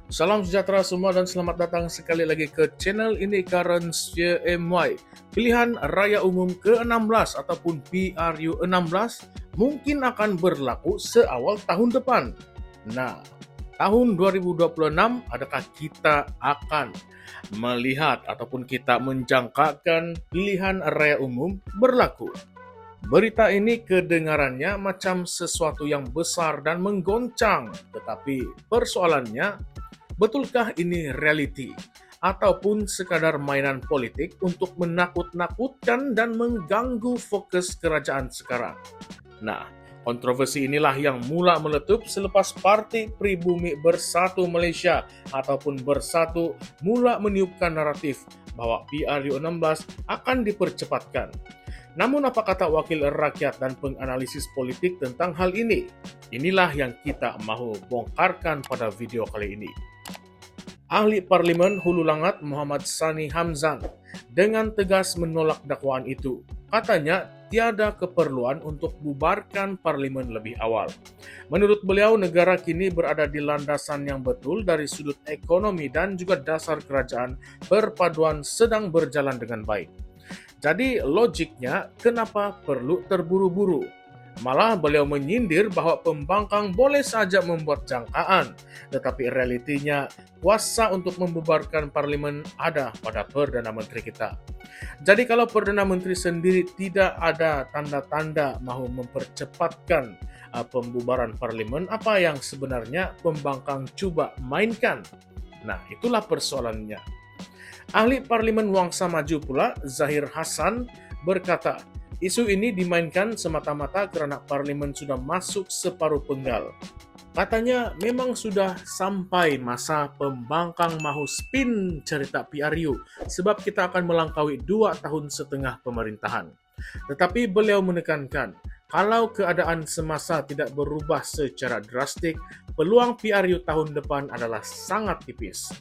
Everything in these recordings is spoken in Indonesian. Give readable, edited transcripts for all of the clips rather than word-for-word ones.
Salam sejahtera semua dan selamat datang sekali lagi ke channel ini Currents MY. Pilihan Raya Umum ke-16 ataupun PRU 16 mungkin akan berlaku seawal tahun depan. Nah, tahun 2026 adakah kita akan melihat ataupun kita menjangkakan pilihan Raya Umum berlaku? Berita ini kedengarannya macam sesuatu yang besar dan menggoncang, tetapi persoalannya, betulkah ini reality ataupun sekadar mainan politik untuk menakut-nakutkan dan mengganggu fokus kerajaan sekarang? Nah, kontroversi inilah yang mula meletup selepas Parti Pribumi Bersatu Malaysia ataupun Bersatu mula meniupkan naratif bahwa PRU 16 akan dipercepatkan. Namun apa kata wakil rakyat dan penganalisis politik tentang hal ini? Inilah yang kita mahu bongkarkan pada video kali ini. Ahli Parlimen Hulu Langat Muhammad Sani Hamzan dengan tegas menolak dakwaan itu. Katanya tiada keperluan untuk bubarkan parlimen lebih awal. Menurut beliau, negara kini berada di landasan yang betul dari sudut ekonomi dan juga dasar kerajaan perpaduan sedang berjalan dengan baik. Jadi logiknya kenapa perlu terburu-buru? Malah beliau menyindir bahwa pembangkang boleh saja membuat jangkaan, tetapi realitinya kuasa untuk membubarkan parlimen ada pada Perdana Menteri kita. Jadi kalau Perdana Menteri sendiri tidak ada tanda-tanda mahu mempercepatkan pembubaran parlimen, apa yang sebenarnya pembangkang cuba mainkan? Nah, itulah persoalannya. Ahli Parlimen Wangsa Maju pula, Zahir Hasan, berkata, isu ini dimainkan semata-mata karena parlimen sudah masuk separuh penggal. Katanya memang sudah sampai masa pembangkang mahu spin cerita PRU sebab kita akan melangkaui 2,5 tahun pemerintahan. Tetapi beliau menekankan, kalau keadaan semasa tidak berubah secara drastik, peluang PRU tahun depan adalah sangat tipis.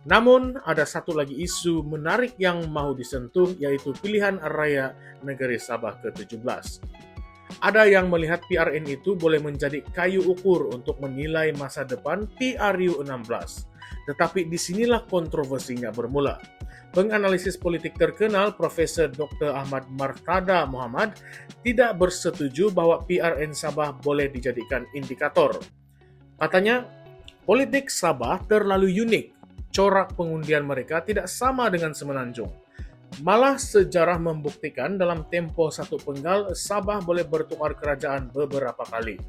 Namun, ada satu lagi isu menarik yang mahu disentuh, yaitu pilihan raya negeri Sabah ke-17. Ada yang melihat PRN itu boleh menjadi kayu ukur untuk menilai masa depan PRU 16. Tetapi disinilah kontroversinya bermula. Penganalisis politik terkenal Profesor Dr. Ahmad Martada Muhammad tidak bersetuju bahwa PRN Sabah boleh dijadikan indikator. Katanya, politik Sabah terlalu unik. Corak pengundian mereka tidak sama dengan Semenanjung. Malah sejarah membuktikan dalam tempo satu penggal, Sabah boleh bertukar kerajaan beberapa kali.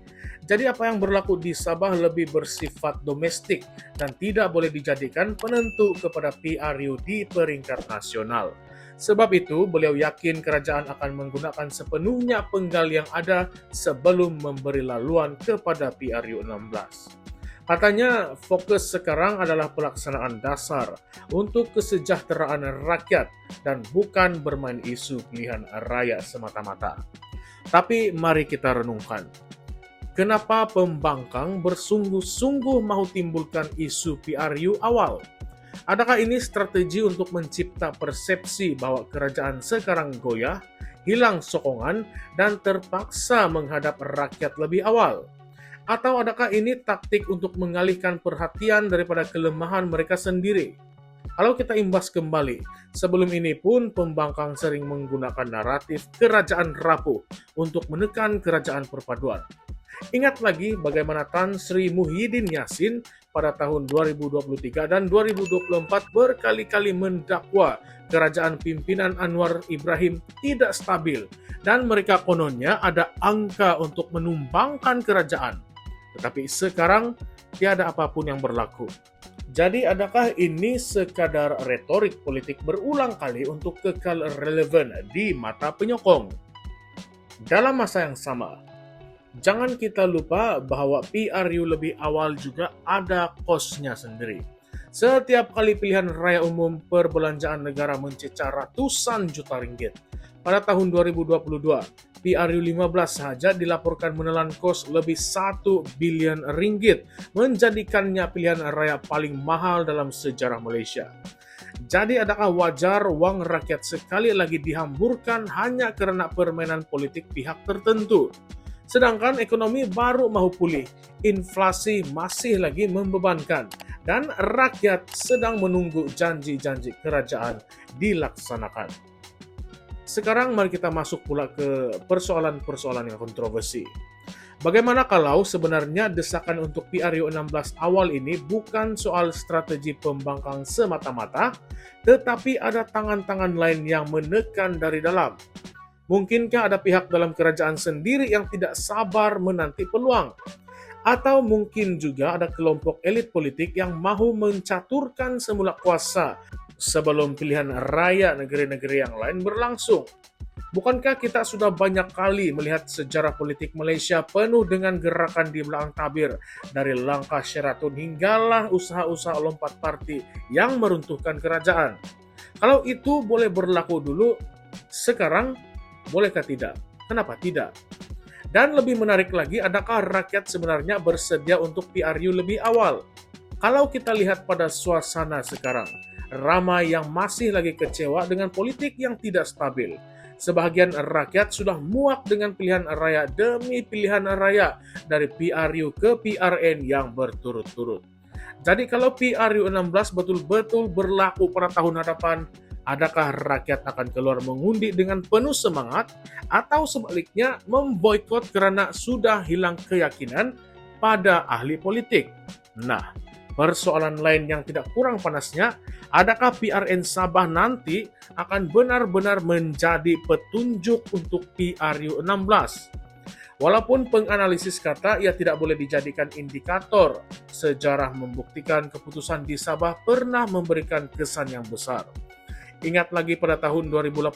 Jadi apa yang berlaku di Sabah lebih bersifat domestik dan tidak boleh dijadikan penentu kepada PRU di peringkat nasional. Sebab itu, beliau yakin kerajaan akan menggunakan sepenuhnya penggal yang ada sebelum memberi laluan kepada PRU 16. Katanya fokus sekarang adalah pelaksanaan dasar untuk kesejahteraan rakyat dan bukan bermain isu pilihan raya semata-mata. Tapi mari kita renungkan, kenapa pembangkang bersungguh-sungguh mahu timbulkan isu PRU awal? Adakah ini strategi untuk mencipta persepsi bahwa kerajaan sekarang goyah, hilang sokongan, dan terpaksa menghadap rakyat lebih awal? Atau adakah ini taktik untuk mengalihkan perhatian daripada kelemahan mereka sendiri? Kalau kita imbas kembali, sebelum ini pun pembangkang sering menggunakan naratif kerajaan rapuh untuk menekan kerajaan perpaduan. Ingat lagi bagaimana Tan Sri Muhyiddin Yassin pada tahun 2023 dan 2024 berkali-kali mendakwa kerajaan pimpinan Anwar Ibrahim tidak stabil dan mereka kononnya ada angka untuk menumbangkan kerajaan. Tetapi sekarang tiada apapun yang berlaku. Jadi adakah ini sekadar retorik politik berulang kali untuk kekal relevan di mata penyokong? Dalam masa yang sama, jangan kita lupa bahwa PRU lebih awal juga ada kosnya sendiri. Setiap kali pilihan raya umum perbelanjaan negara mencecah ratusan juta ringgit. Pada tahun 2022, PRU 15 saja dilaporkan menelan kos lebih 1 bilion ringgit, menjadikannya pilihan raya paling mahal dalam sejarah Malaysia. Jadi adakah wajar wang rakyat sekali lagi dihamburkan hanya karena permainan politik pihak tertentu? Sedangkan ekonomi baru mau pulih, inflasi masih lagi membebankan, dan rakyat sedang menunggu janji-janji kerajaan dilaksanakan. Sekarang mari kita masuk pula ke persoalan-persoalan yang kontroversi. Bagaimana kalau sebenarnya desakan untuk PRU16 awal ini bukan soal strategi pembangkang semata-mata, tetapi ada tangan-tangan lain yang menekan dari dalam? Mungkinkah ada pihak dalam kerajaan sendiri yang tidak sabar menanti peluang? Atau mungkin juga ada kelompok elit politik yang mahu mencaturkan semula kuasa sebelum pilihan raya negeri-negeri yang lain berlangsung? Bukankah kita sudah banyak kali melihat sejarah politik Malaysia penuh dengan gerakan di belakang tabir, dari langkah Sheraton hinggalah usaha-usaha lompat parti yang meruntuhkan kerajaan? Kalau itu boleh berlaku dulu, sekarang bolehkah tidak? Kenapa tidak? Dan lebih menarik lagi, adakah rakyat sebenarnya bersedia untuk PRU lebih awal? Kalau kita lihat pada suasana sekarang, ramai yang masih lagi kecewa dengan politik yang tidak stabil. Sebahagian rakyat sudah muak dengan pilihan raya demi pilihan raya dari PRU ke PRN yang berturut-turut. Jadi kalau PRU16 betul-betul berlaku pada tahun hadapan, adakah rakyat akan keluar mengundi dengan penuh semangat atau sebaliknya memboikot karena sudah hilang keyakinan pada ahli politik? Nah, persoalan lain yang tidak kurang panasnya, adakah PRN Sabah nanti akan benar-benar menjadi petunjuk untuk PRU16? Walaupun penganalisis kata ia tidak boleh dijadikan indikator, sejarah membuktikan keputusan di Sabah pernah memberikan kesan yang besar. Ingat lagi pada tahun 2018,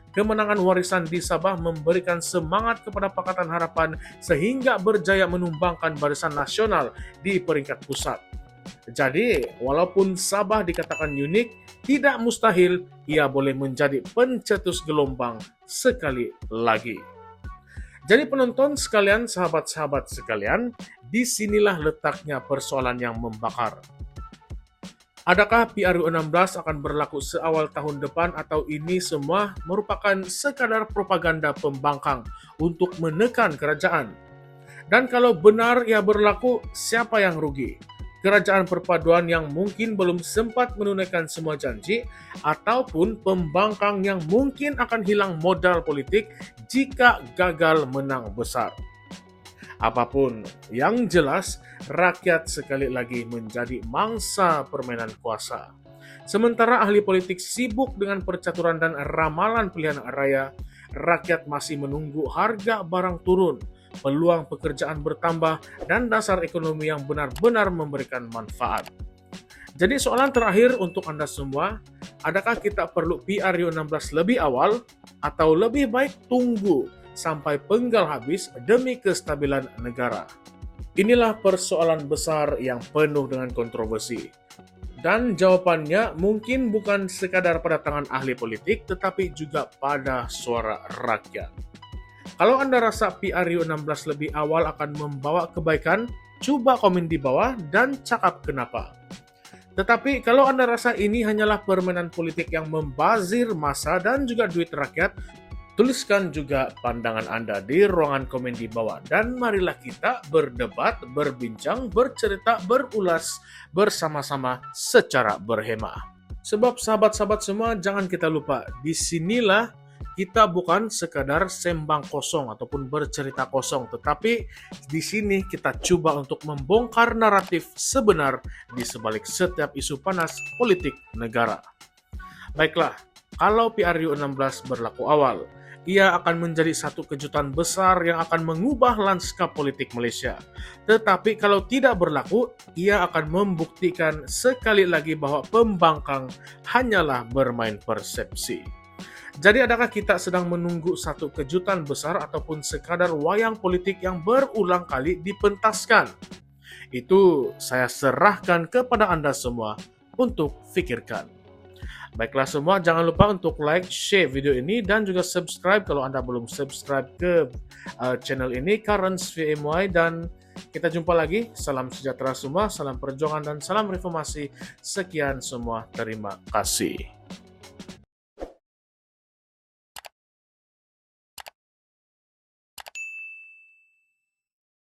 kemenangan warisan di Sabah memberikan semangat kepada Pakatan Harapan sehingga berjaya menumbangkan Barisan Nasional di peringkat pusat. Jadi, walaupun Sabah dikatakan unik, tidak mustahil ia boleh menjadi pencetus gelombang sekali lagi. Jadi penonton sekalian, sahabat-sahabat sekalian, disinilah letaknya persoalan yang membakar. Adakah PRU16 akan berlaku seawal tahun depan atau ini semua merupakan sekadar propaganda pembangkang untuk menekan kerajaan? Dan kalau benar ia berlaku, siapa yang rugi? Kerajaan perpaduan yang mungkin belum sempat menunaikan semua janji, ataupun pembangkang yang mungkin akan hilang modal politik jika gagal menang besar. Apapun yang jelas, rakyat sekali lagi menjadi mangsa permainan kuasa. Sementara ahli politik sibuk dengan percaturan dan ramalan pilihan raya, rakyat masih menunggu harga barang turun, peluang pekerjaan bertambah, dan dasar ekonomi yang benar-benar memberikan manfaat. Jadi soalan terakhir untuk Anda semua, adakah kita perlu PRU16 lebih awal atau lebih baik tunggu sampai penggal habis demi kestabilan negara? Inilah persoalan besar yang penuh dengan kontroversi. Dan jawabannya mungkin bukan sekadar pada tangan ahli politik, tetapi juga pada suara rakyat. Kalau Anda rasa PRU16 lebih awal akan membawa kebaikan, coba komen di bawah dan cakap kenapa. Tetapi kalau Anda rasa ini hanyalah permainan politik yang membazir massa dan juga duit rakyat, tuliskan juga pandangan Anda di ruangan komen di bawah. Dan marilah kita berdebat, berbincang, bercerita, berulas bersama-sama secara berhemah. Sebab sahabat-sahabat semua, jangan kita lupa, disinilah kita bukan sekadar sembang kosong ataupun bercerita kosong, tetapi di sini kita coba untuk membongkar naratif sebenar di sebalik setiap isu panas politik negara. Baiklah, kalau PRU16 berlaku awal, ia akan menjadi satu kejutan besar yang akan mengubah lanskap politik Malaysia. Tetapi kalau tidak berlaku, ia akan membuktikan sekali lagi bahwa pembangkang hanyalah bermain persepsi. Jadi adakah kita sedang menunggu satu kejutan besar ataupun sekadar wayang politik yang berulang kali dipentaskan? Itu saya serahkan kepada Anda semua untuk pikirkan. Baiklah semua, jangan lupa untuk like, share video ini, dan juga subscribe kalau Anda belum subscribe ke channel ini, Currents VMY, dan kita jumpa lagi. Salam sejahtera semua, salam perjuangan, dan salam reformasi. Sekian semua, terima kasih.